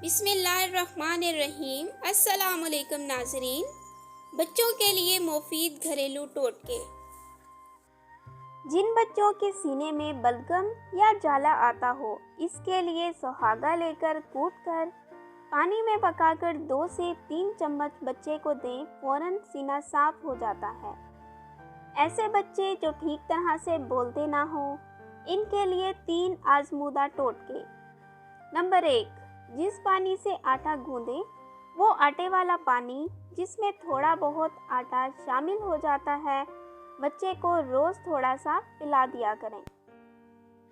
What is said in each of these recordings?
बिस्मिल्लाहिर्रहमानिर्रहीम। अस्सलाम वालेकुम नाज़रीन। बच्चों के लिए मुफीद घरेलू टोटके। जिन बच्चों के सीने में बलगम या जाला आता हो, इसके लिए सुहागा लेकर कूटकर पानी में पकाकर 2 से 3 चम्मच बच्चे को दें, फ़ौरन सीना साफ हो जाता है। ऐसे बच्चे जो ठीक तरह से बोलते ना हो, इनके लिए 3 आजमूदा टोटके। नंबर 1, जिस पानी से आटा गूंदें वो आटे वाला पानी जिसमें थोड़ा बहुत आटा शामिल हो जाता है, बच्चे को रोज़ थोड़ा सा पिला दिया करें।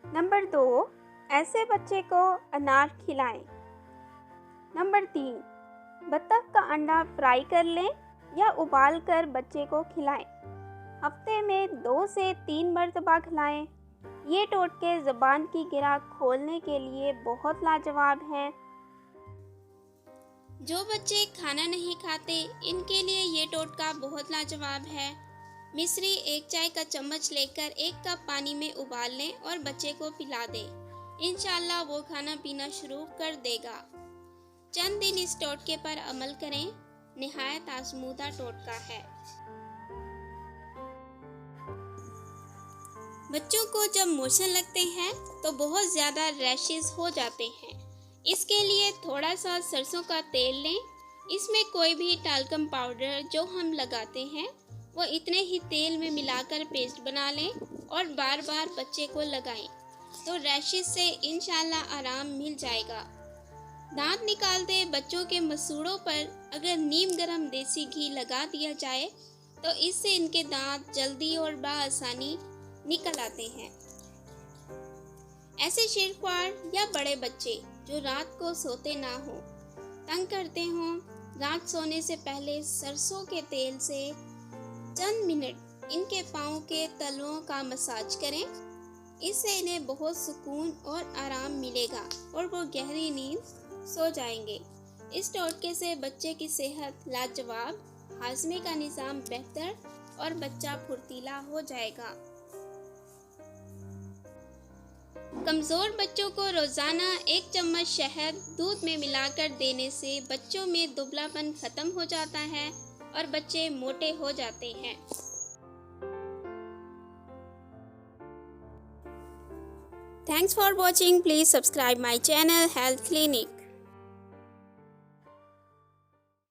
नंबर 2, ऐसे बच्चे को अनार खिलाएं। नंबर 3, बत्तख का अंडा फ्राई कर लें या उबाल कर बच्चे को खिलाएं। हफ्ते में 2 से 3 मरतबा खिलाएं। ये टोटके ज़बान की गिरा खोलने के लिए बहुत लाजवाब हैं। जो बच्चे खाना नहीं खाते, इनके लिए ये टोटका बहुत लाजवाब है। मिश्री 1 चाय का चम्मच लेकर 1 कप पानी में उबाल लें और बच्चे को पिला दें। इंशाल्लाह वो खाना पीना शुरू कर देगा। चंद दिन इस टोटके पर अमल करें। निहायत आजमूदा टोटका है। बच्चों को जब मोशन लगते हैं तो बहुत ज़्यादा रैशेस हो जाते हैं। इसके लिए थोड़ा सा सरसों का तेल लें। इसमें कोई भी टाल्कम पाउडर जो हम लगाते हैं वो इतने ही तेल में मिलाकर पेस्ट बना लें और बार बार बच्चे को लगाएं, तो रैशेस से इंशाल्लाह आराम मिल जाएगा। दांत निकालते बच्चों के मसूड़ों पर अगर नीम गरम देसी घी लगा दिया जाए तो इससे इनके दांत जल्दी और बआसानी निकल आते हैं। ऐसे शेरख्वार या बड़े बच्चे जो रात को सोते ना हो, तंग करते हों, रात सोने से पहले सरसों के तेल से चंद मिनट इनके पाँव के तलवों का मसाज करें। इससे इन्हें बहुत सुकून और आराम मिलेगा और वो गहरी नींद सो जाएंगे। इस टोटके से बच्चे की सेहत लाजवाब, हाजमे का निज़ाम बेहतर और बच्चा फुर्तीला हो जाएगा। कमज़ोर बच्चों को रोज़ाना 1 चम्मच शहद दूध में मिलाकर देने से बच्चों में दुबलापन ख़त्म हो जाता है और बच्चे मोटे हो जाते हैं। Thanks for watching. Please subscribe my channel health clinic.